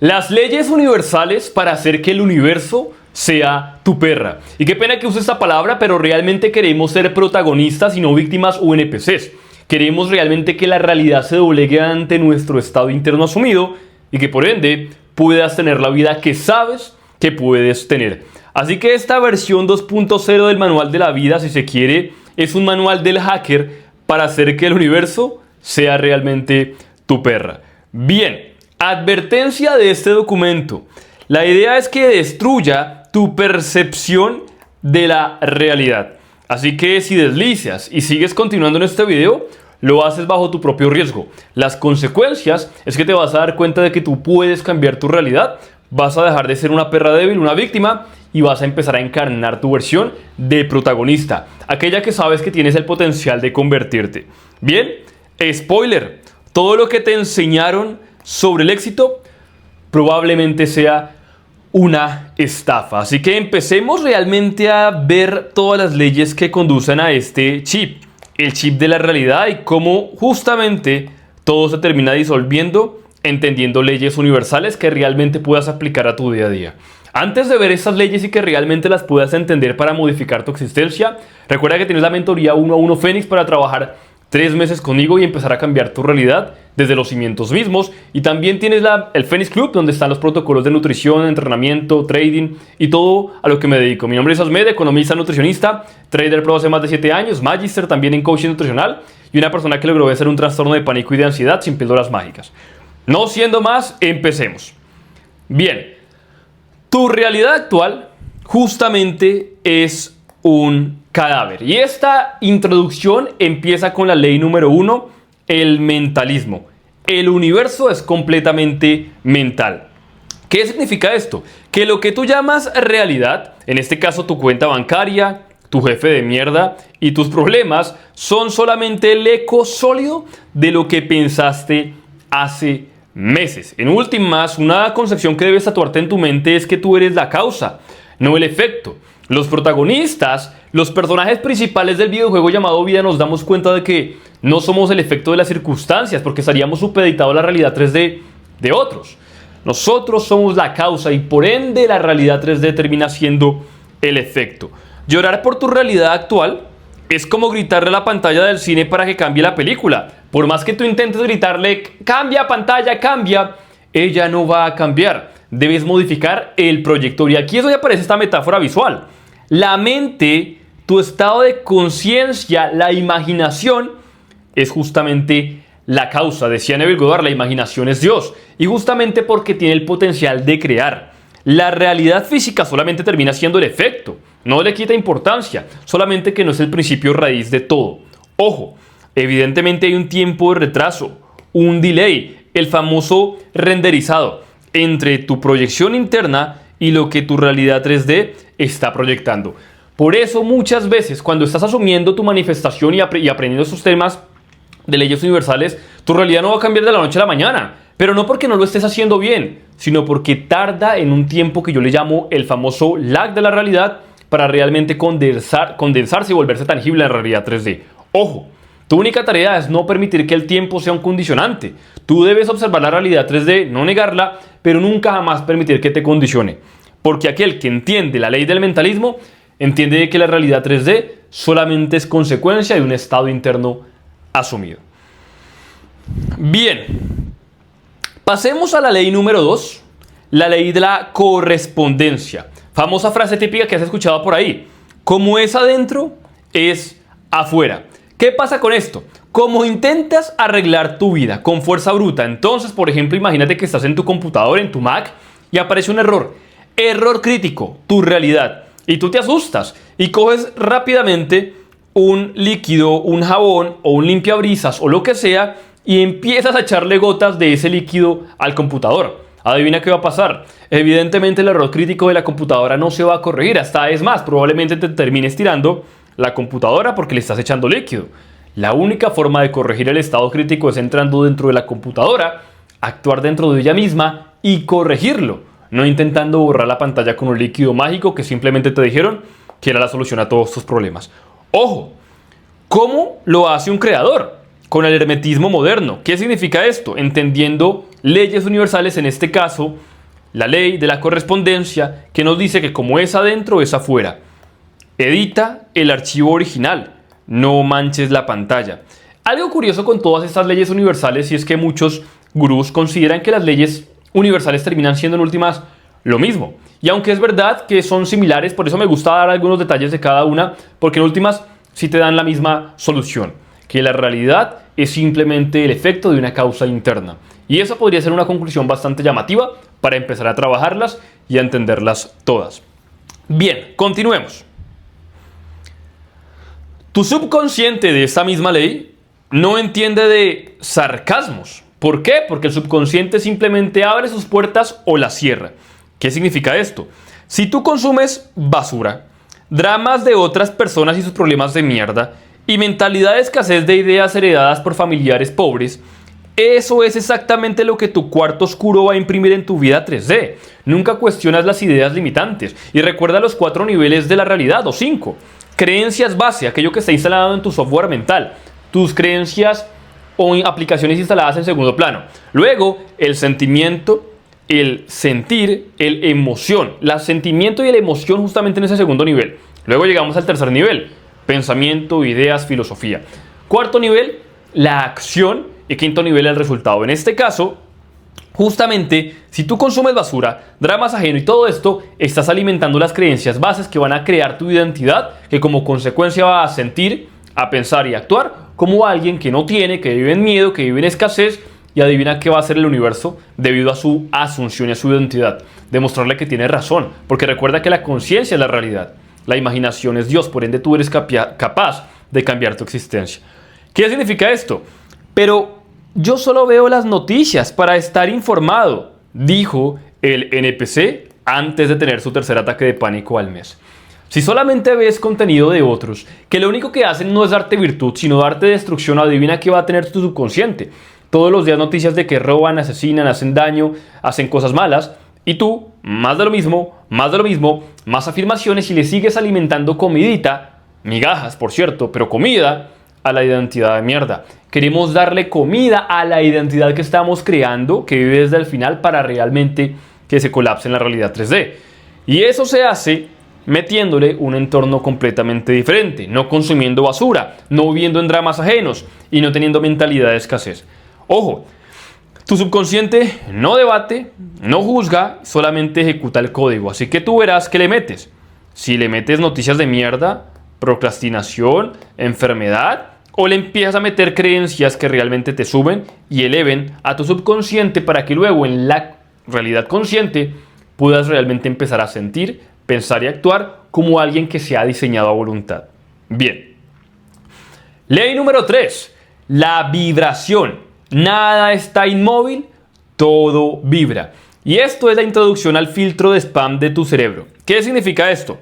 Las leyes universales para hacer que el universo sea tu perra. Y qué pena que use esta palabra, pero realmente queremos ser protagonistas y no víctimas o NPCs. Queremos realmente que la realidad se doblegue ante nuestro estado interno asumido y que por ende puedas tener la vida que sabes que puedes tener. Así que esta versión 2.0 del manual de la vida, si se quiere, es un manual del hacker para hacer que el universo sea realmente tu perra. Bien. Advertencia de este documento. La idea es que destruya tu percepción de la realidad. Así que si deslizas y sigues continuando en este video, lo haces bajo tu propio riesgo. Las consecuencias es que te vas a dar cuenta de que tú puedes cambiar tu realidad. Vas a dejar de ser una perra débil, una víctima, y vas a empezar a encarnar tu versión de protagonista. Aquella que sabes que tienes el potencial de convertirte. Bien, spoiler. Todo lo que te enseñaron sobre el éxito probablemente sea una estafa. Así que empecemos realmente a ver todas las leyes que conducen a este chip, el chip de la realidad, y cómo justamente todo se termina disolviendo entendiendo leyes universales que realmente puedas aplicar a tu día a día. Antes de ver estas leyes y que realmente las puedas entender para modificar tu existencia, recuerda que tienes la mentoría 1-1 Fénix para trabajar 3 meses conmigo y empezar a cambiar tu realidad desde los cimientos mismos. Y también tienes el Fénix Club, donde están los protocolos de nutrición, entrenamiento, trading y todo a lo que me dedico. Mi nombre es Asmed, economista, nutricionista, trader pro hace más de 7 años, magister también en coaching nutricional y una persona que logró vencer un trastorno de pánico y de ansiedad sin píldoras mágicas. No siendo más, empecemos. Bien, tu realidad actual justamente es un cadáver. Y esta introducción empieza con la ley número 1, el mentalismo. El universo es completamente mental. ¿Qué significa esto? Que lo que tú llamas realidad, en este caso tu cuenta bancaria, tu jefe de mierda y tus problemas, son solamente el eco sólido de lo que pensaste hace meses. En últimas, una concepción que debes tatuarte en tu mente es que tú eres la causa, no el efecto. Los protagonistas, los personajes principales del videojuego llamado vida, nos damos cuenta de que no somos el efecto de las circunstancias, porque estaríamos supeditados a la realidad 3D de otros. Nosotros somos la causa y por ende la realidad 3D termina siendo el efecto. Llorar por tu realidad actual es como gritarle a la pantalla del cine para que cambie la película. Por más que tú intentes gritarle, cambia pantalla, cambia, ella no va a cambiar. Debes modificar el proyector. Y aquí es donde aparece esta metáfora visual. La mente, tu estado de conciencia, la imaginación, es justamente la causa. Decía Neville Goddard, la imaginación es Dios. Y justamente porque tiene el potencial de crear. La realidad física solamente termina siendo el efecto. No le quita importancia. Solamente que no es el principio raíz de todo. Ojo, evidentemente hay un tiempo de retraso, un delay, el famoso renderizado entre tu proyección interna y lo que tu realidad 3D está proyectando. Por eso muchas veces cuando estás asumiendo tu manifestación y aprendiendo estos temas de leyes universales, tu realidad no va a cambiar de la noche a la mañana. Pero no porque no lo estés haciendo bien, sino porque tarda en un tiempo que yo le llamo el famoso lag de la realidad para realmente condensarse y volverse tangible en la realidad 3D. Ojo, tu única tarea es no permitir que el tiempo sea un condicionante. Tú debes observar la realidad 3D, no negarla, pero nunca jamás permitir que te condicione. Porque aquel que entiende la ley del mentalismo, entiende que la realidad 3D solamente es consecuencia de un estado interno asumido. Bien, pasemos a la ley número 2, la ley de la correspondencia. Famosa frase típica que has escuchado por ahí. Como es adentro, es afuera. ¿Qué pasa con esto? Como intentas arreglar tu vida con fuerza bruta, entonces, por ejemplo, imagínate que estás en tu computador, en tu Mac, y aparece un error. Error crítico, tu realidad. Y tú te asustas y coges rápidamente un líquido, un jabón o un limpiabrisas o lo que sea y empiezas a echarle gotas de ese líquido al computador. Adivina qué va a pasar. Evidentemente el error crítico de la computadora no se va a corregir. Hasta es más, probablemente te termines tirando la computadora porque le estás echando líquido. La única forma de corregir el estado crítico es entrando dentro de la computadora, actuar dentro de ella misma y corregirlo. No intentando borrar la pantalla con un líquido mágico que simplemente te dijeron que era la solución a todos tus problemas. Ojo, ¿cómo lo hace un creador? Con el hermetismo moderno. ¿Qué significa esto? Entendiendo leyes universales, en este caso, la ley de la correspondencia que nos dice que como es adentro, es afuera. Edita el archivo original, no manches la pantalla. Algo curioso con todas estas leyes universales y es que muchos gurús consideran que las leyes universales terminan siendo en últimas lo mismo. Y aunque es verdad que son similares, por eso me gusta dar algunos detalles de cada una, porque en últimas sí te dan la misma solución, que la realidad es simplemente el efecto de una causa interna. Y esa podría ser una conclusión bastante llamativa para empezar a trabajarlas y a entenderlas todas. Bien, continuemos. Tu subconsciente de esta misma ley no entiende de sarcasmos. ¿Por qué? Porque el subconsciente simplemente abre sus puertas o las cierra. ¿Qué significa esto? Si tú consumes basura, dramas de otras personas y sus problemas de mierda, y mentalidad de escasez de ideas heredadas por familiares pobres, eso es exactamente lo que tu cuarto oscuro va a imprimir en tu vida 3D. Nunca cuestionas las ideas limitantes. Y recuerda los 4 niveles de la realidad, o 5. Creencias base, aquello que está instalado en tu software mental. Tus creencias o aplicaciones instaladas en segundo plano. Luego, el sentimiento, el sentir, el emoción. El sentimiento y la emoción justamente en ese segundo nivel. Luego llegamos al tercer nivel. Pensamiento, ideas, filosofía. Cuarto nivel, la acción. Y quinto nivel, el resultado. En este caso, justamente, si tú consumes basura, dramas ajenos y todo esto, estás alimentando las creencias bases que van a crear tu identidad, que como consecuencia va a sentir, a pensar y a actuar como alguien que no tiene, que vive en miedo, que vive en escasez, y adivina qué va a hacer el universo debido a su asunción y a su identidad. Demostrarle que tiene razón, porque recuerda que la conciencia es la realidad. La imaginación es Dios, por ende tú eres capaz de cambiar tu existencia. ¿Qué significa esto? Pero yo solo veo las noticias para estar informado, dijo el NPC antes de tener su tercer ataque de pánico al mes. Si solamente ves contenido de otros, que lo único que hacen no es darte virtud, sino darte destrucción, adivina qué va a tener tu subconsciente. Todos los días noticias de que roban, asesinan, hacen daño, hacen cosas malas, y tú, más de lo mismo, más afirmaciones y le sigues alimentando comidita, migajas por cierto, pero comida, a la identidad de mierda. Queremos darle comida a la identidad que estamos creando, que vive desde el final para realmente que se colapse en la realidad 3D. Y eso se hace metiéndole un entorno completamente diferente, no consumiendo basura, no viviendo en dramas ajenos y no teniendo mentalidad de escasez. Ojo, tu subconsciente no debate, no juzga, solamente ejecuta el código. Así que tú verás qué le metes. Si le metes noticias de mierda, procrastinación, enfermedad, o le empiezas a meter creencias que realmente te suben y eleven a tu subconsciente para que luego en la realidad consciente puedas realmente empezar a sentir, pensar y actuar como alguien que se ha diseñado a voluntad. Bien. Ley número 3. La vibración. Nada está inmóvil, todo vibra. Y esto es la introducción al filtro de spam de tu cerebro. ¿Qué significa esto?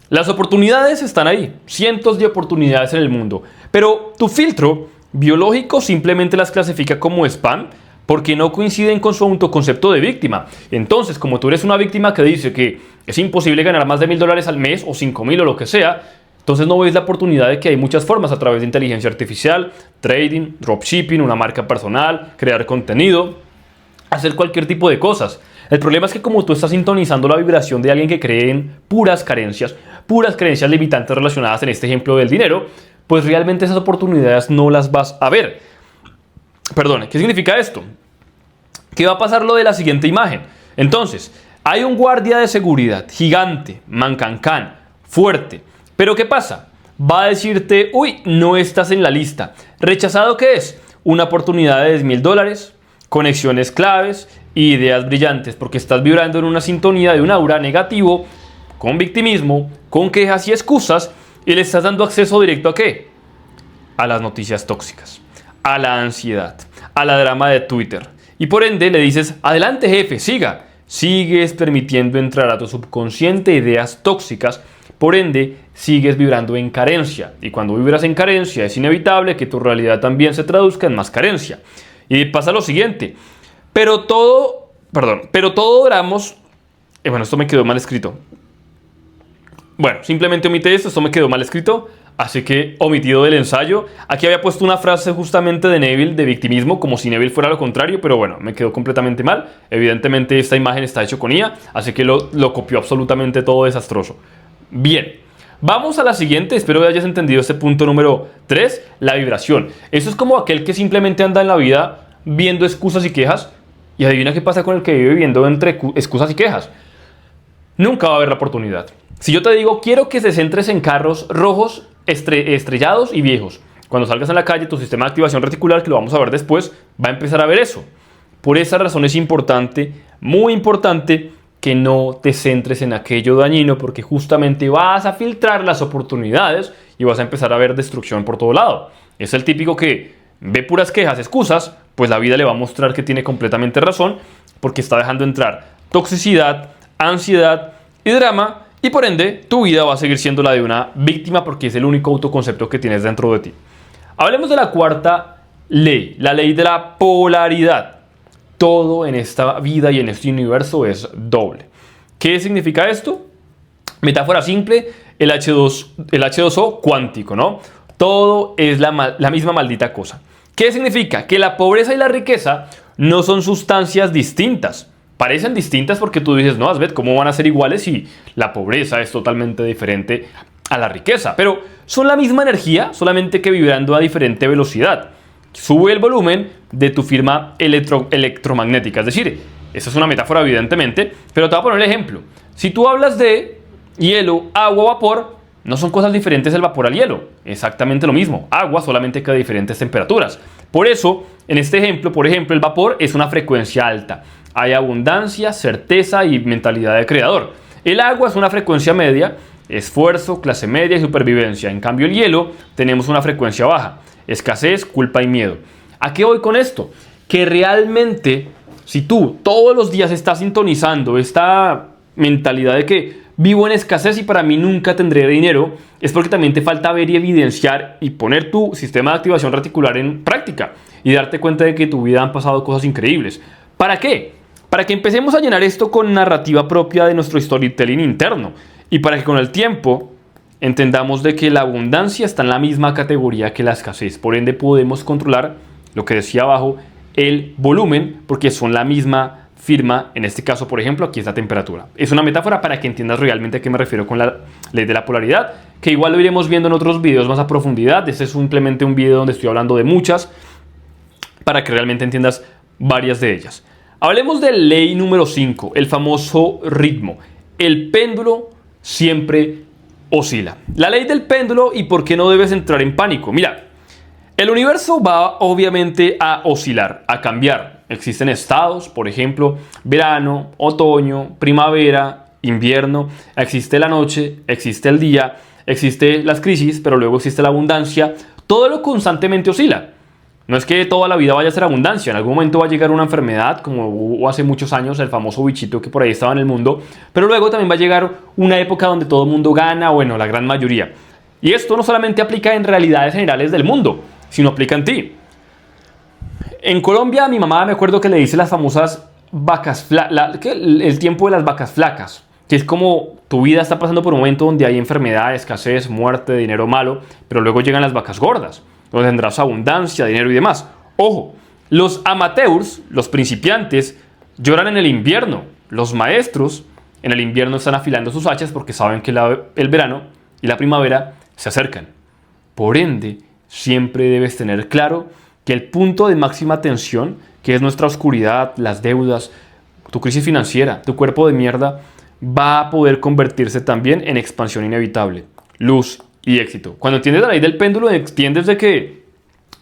Las oportunidades están ahí, cientos de oportunidades en el mundo, pero tu filtro biológico simplemente las clasifica como spam porque no coinciden con su autoconcepto de víctima. Entonces, como tú eres una víctima que dice que es imposible ganar más de $1,000 al mes o 5,000 o lo que sea, entonces no ves la oportunidad de que hay muchas formas a través de inteligencia artificial, trading, dropshipping, una marca personal, crear contenido, hacer cualquier tipo de cosas. El problema es que como tú estás sintonizando la vibración de alguien que cree en puras creencias limitantes relacionadas en este ejemplo del dinero, pues realmente esas oportunidades no las vas a ver. Perdón, ¿qué significa esto? ¿Qué va a pasar lo de la siguiente imagen? Entonces, hay un guardia de seguridad gigante, mancancán, fuerte. Pero ¿qué pasa? Va a decirte, uy, no estás en la lista. ¿Rechazado qué es? Una oportunidad de $10,000, conexiones claves y ideas brillantes, porque estás vibrando en una sintonía de un aura negativo, con victimismo, con quejas y excusas, y le estás dando acceso directo ¿a qué? A las noticias tóxicas, a la ansiedad, a la drama de Twitter. Y por ende le dices, adelante jefe, siga. Sigues permitiendo entrar a tu subconsciente ideas tóxicas, por ende sigues vibrando en carencia. Y cuando vibras en carencia es inevitable que tu realidad también se traduzca en más carencia. Y pasa lo siguiente, pero todo oramos, bueno, esto me quedó mal escrito. Bueno, simplemente omite esto me quedó mal escrito. así que omitido del ensayo. Aquí había puesto una frase justamente de Neville de victimismo, como si Neville fuera lo contrario, pero bueno, me quedó completamente mal. Evidentemente esta imagen está hecho con IA, así que lo copió absolutamente todo desastroso. Bien, vamos a la siguiente. Espero que hayas entendido este punto número 3, la vibración. Eso es como aquel que simplemente anda en la vida viendo excusas y quejas, y adivina qué pasa con el que vive viviendo entre excusas y quejas. Nunca va a haber la oportunidad. Si yo te digo, quiero que te centres en carros rojos, estrellados y viejos, cuando salgas a la calle, tu sistema de activación reticular, que lo vamos a ver después, va a empezar a ver eso. Por esa razón es importante, muy importante, que no te centres en aquello dañino, porque justamente vas a filtrar las oportunidades y vas a empezar a ver destrucción por todo lado. Es el típico que ve puras quejas, excusas, pues la vida le va a mostrar que tiene completamente razón, porque está dejando entrar toxicidad, ansiedad y drama, y por ende tu vida va a seguir siendo la de una víctima, porque es el único autoconcepto que tienes dentro de ti. Hablemos de la cuarta ley, la ley de la polaridad. Todo en esta vida y en este universo es doble. ¿Qué significa esto? Metáfora simple, el H2O cuántico, ¿no? Todo es la misma maldita cosa. ¿Qué significa? Que la pobreza y la riqueza no son sustancias distintas. Parecen distintas porque tú dices, no, Asbeth, ¿cómo van a ser iguales si la pobreza es totalmente diferente a la riqueza? Pero son la misma energía, solamente que vibrando a diferente velocidad. Sube el volumen de tu firma electromagnética. Es decir, esa es una metáfora evidentemente, pero te voy a poner el ejemplo. Si tú hablas de hielo, agua, vapor, no son cosas diferentes el vapor al hielo. Exactamente lo mismo. Agua, solamente que a diferentes temperaturas. Por eso, en este ejemplo, por ejemplo, el vapor es una frecuencia alta. Hay abundancia, certeza y mentalidad de creador. El agua es una frecuencia media, esfuerzo, clase media y supervivencia. En cambio, el hielo tenemos una frecuencia baja, escasez, culpa y miedo. ¿A qué voy con esto? Que realmente, si tú todos los días estás sintonizando esta mentalidad de que vivo en escasez y para mí nunca tendré dinero, es porque también te falta ver y evidenciar y poner tu sistema de activación reticular en práctica y darte cuenta de que en tu vida han pasado cosas increíbles. ¿Para qué? Para que empecemos a llenar esto con narrativa propia de nuestro storytelling interno y para que con el tiempo entendamos de que la abundancia está en la misma categoría que la escasez. Por ende podemos controlar lo que decía abajo, el volumen, porque son la misma firma. En este caso, por ejemplo, aquí es la temperatura. Es una metáfora para que entiendas realmente a qué me refiero con la ley de la polaridad, que igual lo iremos viendo en otros videos más a profundidad. Este es simplemente un video donde estoy hablando de muchas para que realmente entiendas varias de ellas. Hablemos de ley número 5, el famoso ritmo. El péndulo siempre oscila. La ley del péndulo y por qué no debes entrar en pánico. Mira, el universo va obviamente a oscilar, a cambiar. Existen estados, por ejemplo, verano, otoño, primavera, invierno. Existe la noche, existe el día, existe las crisis, pero luego existe la abundancia. Todo lo constantemente oscila. No es que toda la vida vaya a ser abundancia, en algún momento va a llegar una enfermedad, como hubo hace muchos años el famoso bichito que por ahí estaba en el mundo, pero luego también va a llegar una época donde todo el mundo gana, bueno, la gran mayoría. Y esto no solamente aplica en realidades generales del mundo, sino aplica en ti. En Colombia, mi mamá me acuerdo que le dice las famosas vacas, el tiempo de las vacas flacas, que es como tu vida está pasando por un momento donde hay enfermedad, escasez, muerte, dinero malo, pero luego llegan las vacas gordas, donde tendrás abundancia, dinero y demás. Ojo, los amateurs, los principiantes, lloran en el invierno. Los maestros en el invierno están afilando sus hachas porque saben que el verano y la primavera se acercan. Por ende, siempre debes tener claro que el punto de máxima tensión, que es nuestra oscuridad, las deudas, tu crisis financiera, tu cuerpo de mierda, va a poder convertirse también en expansión inevitable, luz y éxito. Cuando entiendes la ley del péndulo, entiendes de que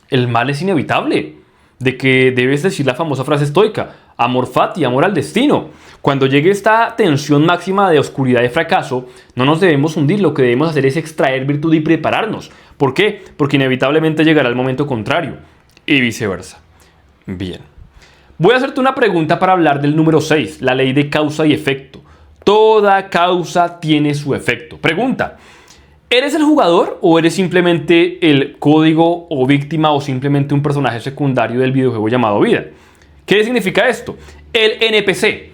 el mal es inevitable, de que debes decir la famosa frase estoica, amor fati, amor al destino. Cuando llegue esta tensión máxima de oscuridad y fracaso, no nos debemos hundir, lo que debemos hacer es extraer virtud y prepararnos. ¿Por qué? Porque inevitablemente llegará el momento contrario y viceversa. Bien. Voy a hacerte una pregunta para hablar del número 6, la ley de causa y efecto. Toda causa tiene su efecto. Pregunta, ¿eres el jugador o eres simplemente el código o víctima o simplemente un personaje secundario del videojuego llamado vida? ¿Qué significa esto? El NPC.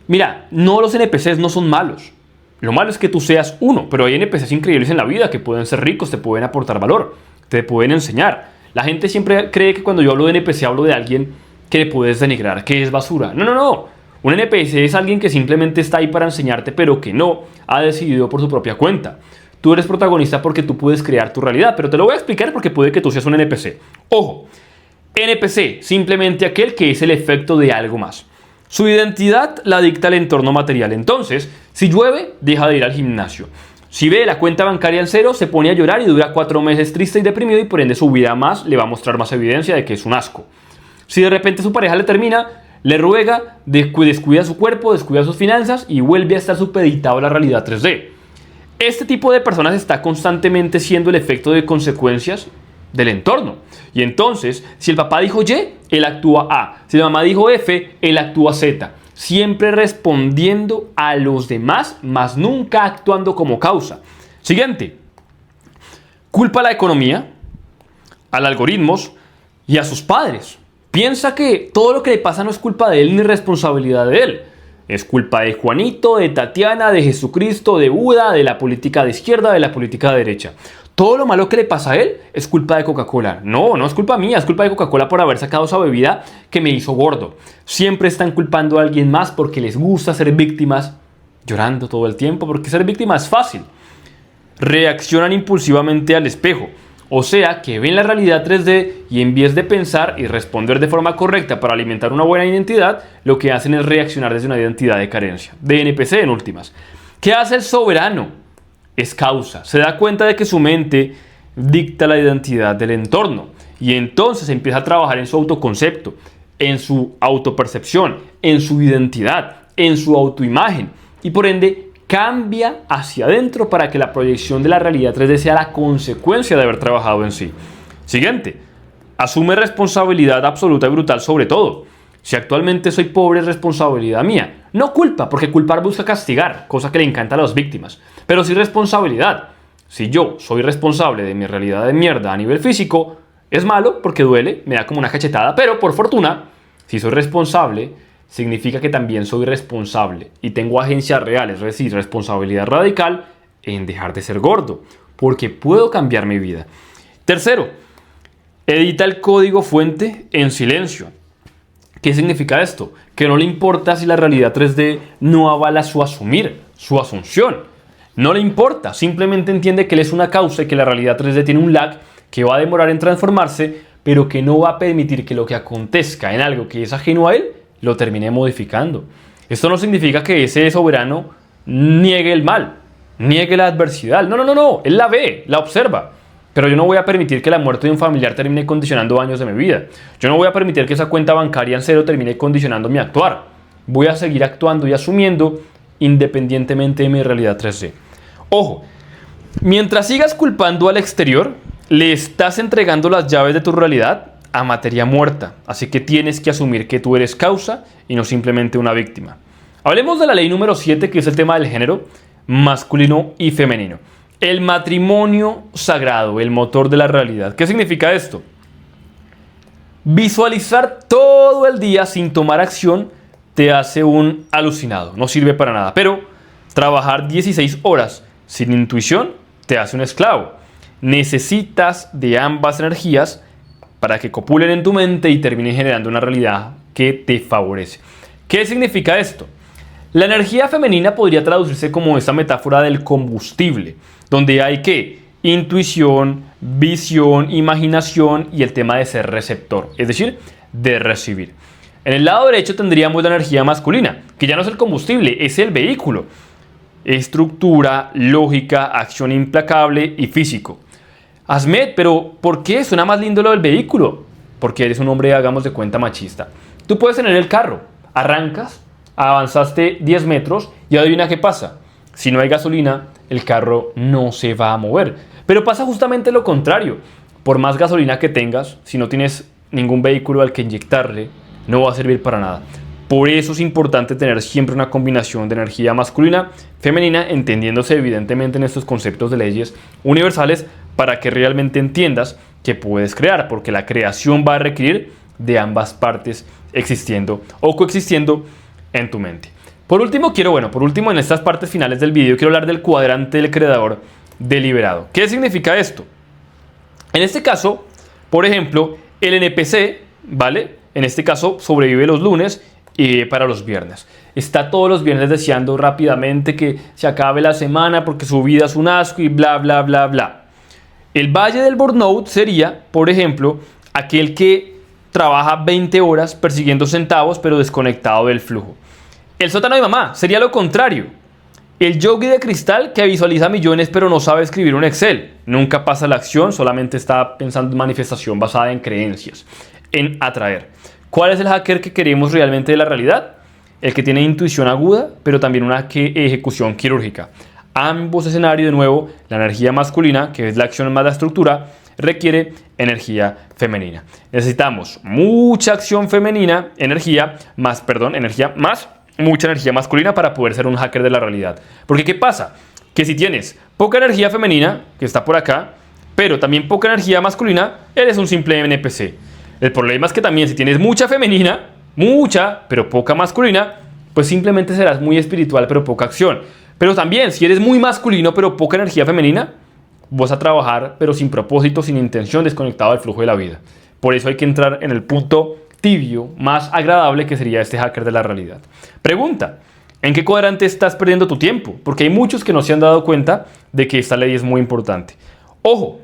Mira, no, los NPCs no son malos. Lo malo es que tú seas uno, pero hay NPCs increíbles en la vida que pueden ser ricos, te pueden aportar valor, te pueden enseñar. La gente siempre cree que cuando yo hablo de NPC hablo de alguien que le puedes denigrar, que es basura. No, no, no. Un NPC es alguien que simplemente está ahí para enseñarte, pero que no ha decidido por su propia cuenta. Tú eres protagonista porque tú puedes crear tu realidad, pero te lo voy a explicar porque puede que tú seas un NPC. Ojo, NPC, simplemente aquel que es el efecto de algo más. Su identidad la dicta el entorno material. Entonces, si llueve, deja de ir al gimnasio. Si ve la cuenta bancaria en cero, se pone a llorar y dura 4 meses triste y deprimido y por ende su vida más le va a mostrar más evidencia de que es un asco. Si de repente su pareja le termina, le ruega, descuida su cuerpo, descuida sus finanzas y vuelve a estar supeditado a la realidad 3D. Este tipo de personas está constantemente siendo el efecto de consecuencias del entorno. Y entonces, si el papá dijo Y, él actúa A. Si la mamá dijo F, él actúa Z. Siempre respondiendo a los demás, más nunca actuando como causa. Siguiente. Culpa a la economía, a los algoritmos y a sus padres. Piensa que todo lo que le pasa no es culpa de él ni responsabilidad de él. Es culpa de Juanito, de Tatiana, de Jesucristo, de Buda, de la política de izquierda, de la política de derecha. Todo lo malo que le pasa a él es culpa de Coca-Cola. No, no es culpa mía, es culpa de Coca-Cola por haber sacado esa bebida que me hizo gordo. Siempre están culpando a alguien más porque les gusta ser víctimas, llorando todo el tiempo, porque ser víctima es fácil. Reaccionan impulsivamente al espejo. O sea, que ven la realidad 3D y en vez de pensar y responder de forma correcta para alimentar una buena identidad, lo que hacen es reaccionar desde una identidad de carencia, de NPC en últimas. ¿Qué hace el soberano? Es causa. Se da cuenta de que su mente dicta la identidad del entorno y entonces empieza a trabajar en su autoconcepto, en su autopercepción, en su identidad, en su autoimagen y por ende cambia hacia adentro para que la proyección de la realidad 3D sea la consecuencia de haber trabajado en sí. Siguiente, asume responsabilidad absoluta y brutal sobre todo. Si actualmente soy pobre es responsabilidad mía. No culpa, porque culpar busca castigar, cosa que le encanta a las víctimas. Pero sí responsabilidad. Si yo soy responsable de mi realidad de mierda a nivel físico, es malo porque duele, me da como una cachetada, pero por fortuna, si soy responsable, significa que también soy responsable y tengo agencia real, es decir, responsabilidad radical en dejar de ser gordo, porque puedo cambiar mi vida. Tercero, edita el código fuente en silencio. ¿Qué significa esto? Que no le importa si la realidad 3D no avala su asumir, su asunción. No le importa, simplemente entiende que él es una causa y que la realidad 3D tiene un lag que va a demorar en transformarse, pero que no va a permitir que lo que acontezca en algo que es ajeno a él lo termine modificando. Esto no significa que ese soberano niegue el mal, niegue la adversidad. No, no, no, no. Él la ve, la observa. Pero yo no voy a permitir que la muerte de un familiar termine condicionando años de mi vida. Yo no voy a permitir que esa cuenta bancaria en cero termine condicionando mi actuar. Voy a seguir actuando y asumiendo independientemente de mi realidad 3D. Ojo, mientras sigas culpando al exterior, le estás entregando las llaves de tu realidad a materia muerta, así que tienes que asumir que tú eres causa y no simplemente una víctima. Hablemos de la ley número 7, que es el tema del género masculino y femenino. El matrimonio sagrado, el motor de la realidad. ¿Qué significa esto? Visualizar todo el día sin tomar acción te hace un alucinado, no sirve para nada, pero trabajar 16 horas sin intuición te hace un esclavo. Necesitas de ambas energías para que copulen en tu mente y terminen generando una realidad que te favorece. ¿Qué significa esto? La energía femenina podría traducirse como esa metáfora del combustible, donde hay que intuición, visión, imaginación y el tema de ser receptor, es decir, de recibir. En el lado derecho tendríamos la energía masculina, que ya no es el combustible, es el vehículo. Estructura, lógica, acción implacable y físico. Asmed, pero ¿por qué suena más lindo lo del vehículo? Porque eres un hombre, hagamos de cuenta, machista. Tú puedes tener el carro, arrancas, avanzaste 10 metros y adivina qué pasa. Si no hay gasolina, el carro no se va a mover. Pero pasa justamente lo contrario. Por más gasolina que tengas, si no tienes ningún vehículo al que inyectarle, no va a servir para nada. Por eso es importante tener siempre una combinación de energía masculina, femenina, entendiéndose evidentemente en estos conceptos de leyes universales para que realmente entiendas que puedes crear, porque la creación va a requerir de ambas partes existiendo o coexistiendo en tu mente. Por último, en estas partes finales del video, quiero hablar del cuadrante del creador deliberado. ¿Qué significa esto? En este caso, por ejemplo, el NPC, ¿vale? En este caso, sobrevive los lunes y para los viernes. Está todos los viernes deseando rápidamente que se acabe la semana porque su vida es un asco y bla, bla, bla, bla. El valle del burnout sería, por ejemplo, aquel que trabaja 20 horas persiguiendo centavos pero desconectado del flujo. El sótano de mamá sería lo contrario. El yogi de cristal que visualiza millones pero no sabe escribir un Excel. Nunca pasa la acción, solamente está pensando en manifestación basada en creencias, en atraer. ¿Cuál es el hacker que queremos realmente de la realidad? El que tiene intuición aguda, pero también una ejecución quirúrgica. Ambos escenarios, de nuevo, la energía masculina, que es la acción más la estructura, requiere energía femenina. Necesitamos mucha acción femenina, mucha energía masculina para poder ser un hacker de la realidad. Porque ¿qué pasa? Que si tienes poca energía femenina, que está por acá, pero también poca energía masculina, eres un simple NPC. El problema es que también si tienes mucha femenina, pero poca masculina, pues simplemente serás muy espiritual pero poca acción. Pero también si eres muy masculino pero poca energía femenina, vas a trabajar pero sin propósito, sin intención, desconectado del flujo de la vida. Por eso hay que entrar en el punto tibio, más agradable, que sería este hacker de la realidad. Pregunta: ¿en qué cuadrante estás perdiendo tu tiempo? Porque hay muchos que no se han dado cuenta de que esta ley es muy importante. Ojo,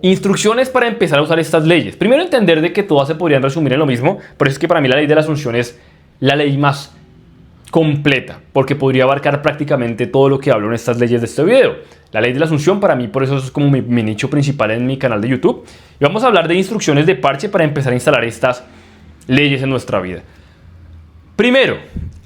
instrucciones para empezar a usar estas leyes. Primero, entender de que todas se podrían resumir en lo mismo, por eso es que para mí la ley de la asunción es la ley más completa, porque podría abarcar prácticamente todo lo que hablo en estas leyes de este video. La ley de la asunción para mí, por eso es como mi nicho principal en mi canal de YouTube. Y vamos a hablar de instrucciones de parche para empezar a instalar estas leyes en nuestra vida. Primero,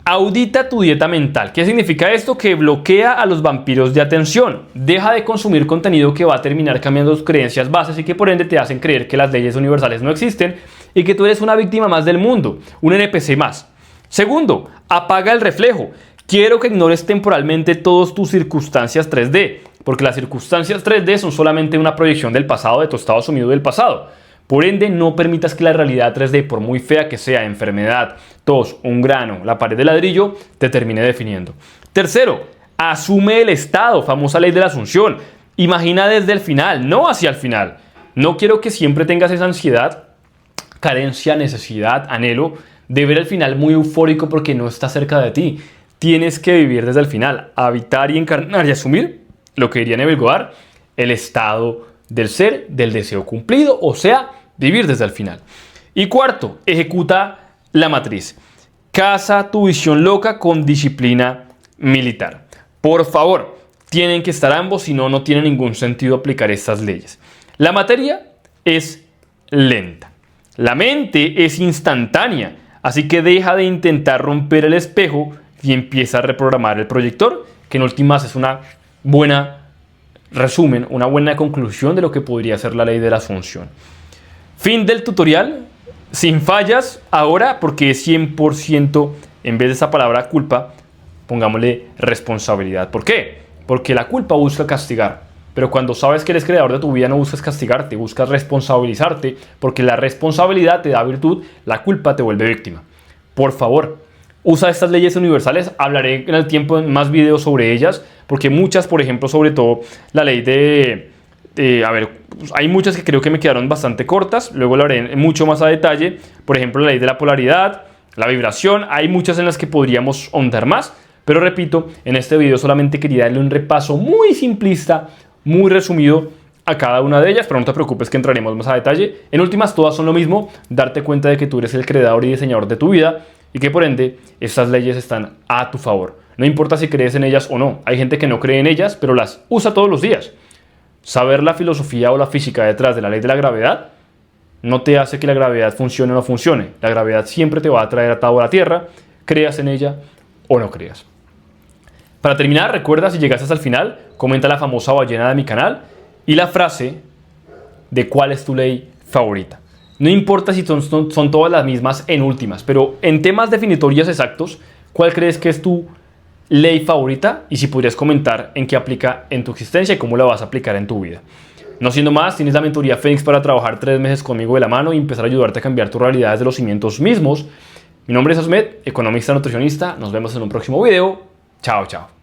audita tu dieta mental. ¿Qué significa esto? Que bloquea a los vampiros de atención. Deja de consumir contenido que va a terminar cambiando tus creencias bases y que por ende te hacen creer que las leyes universales no existen y que tú eres una víctima más del mundo, un NPC más. Segundo, apaga el reflejo. Quiero que ignores temporalmente todas tus circunstancias 3D, porque las circunstancias 3D son solamente una proyección del pasado, de tu estado sumido del pasado. Por ende, no permitas que la realidad 3D, por muy fea que sea, enfermedad, tos, un grano, la pared de ladrillo, te termine definiendo. Tercero, asume el estado, famosa ley de la asunción. Imagina desde el final, no hacia el final. No quiero que siempre tengas esa ansiedad, carencia, necesidad, anhelo de ver el final muy eufórico porque no está cerca de ti. Tienes que vivir desde el final, habitar y encarnar y asumir lo que diría Neville Goddard, el estado del ser, del deseo cumplido, o sea, vivir desde el final. Y cuarto, ejecuta la matriz. Casa tu visión loca con disciplina militar. Por favor, tienen que estar ambos, si no, no tiene ningún sentido aplicar estas leyes. La materia es lenta. La mente es instantánea, así que deja de intentar romper el espejo y empieza a reprogramar el proyector, que en últimas es una buena resumen, una buena conclusión de lo que podría ser la ley de la asunción. Fin del tutorial, sin fallas ahora, porque es 100%, en vez de esa palabra culpa, pongámosle responsabilidad. ¿Por qué? Porque la culpa busca castigar, pero cuando sabes que eres creador de tu vida no buscas castigarte, buscas responsabilizarte, porque la responsabilidad te da virtud, la culpa te vuelve víctima. Por favor, usa estas leyes universales. Hablaré en el tiempo en más videos sobre ellas, porque muchas, por ejemplo, sobre todo la ley hay muchas que creo que me quedaron bastante cortas, luego lo haré mucho más a detalle. Por ejemplo, la ley de la polaridad, la vibración, hay muchas en las que podríamos ahondar más, pero repito, en este video solamente quería darle un repaso muy simplista, muy resumido a cada una de ellas, pero no te preocupes que entraremos más a detalle. En últimas, todas son lo mismo, darte cuenta de que tú eres el creador y diseñador de tu vida, y que por ende estas leyes están a tu favor. No importa si crees en ellas o no. Hay gente que no cree en ellas, pero las usa todos los días. Saber la filosofía o la física detrás de la ley de la gravedad no te hace que la gravedad funcione o no funcione. La gravedad siempre te va a traer atado a la Tierra, creas en ella o no creas. Para terminar, recuerda, si llegaste hasta el final, comenta la famosa ballena de mi canal y la frase de cuál es tu ley favorita. No importa si son todas las mismas en últimas, pero en temas definitorios exactos, ¿cuál crees que es tu ley favorita? Y si podrías comentar en qué aplica en tu existencia y cómo la vas a aplicar en tu vida. No siendo más, tienes la mentoría Fénix para trabajar 3 meses conmigo de la mano y empezar a ayudarte a cambiar tu realidad desde los cimientos mismos. Mi nombre es Osmed, economista nutricionista. Nos vemos en un próximo video. Chao, chao.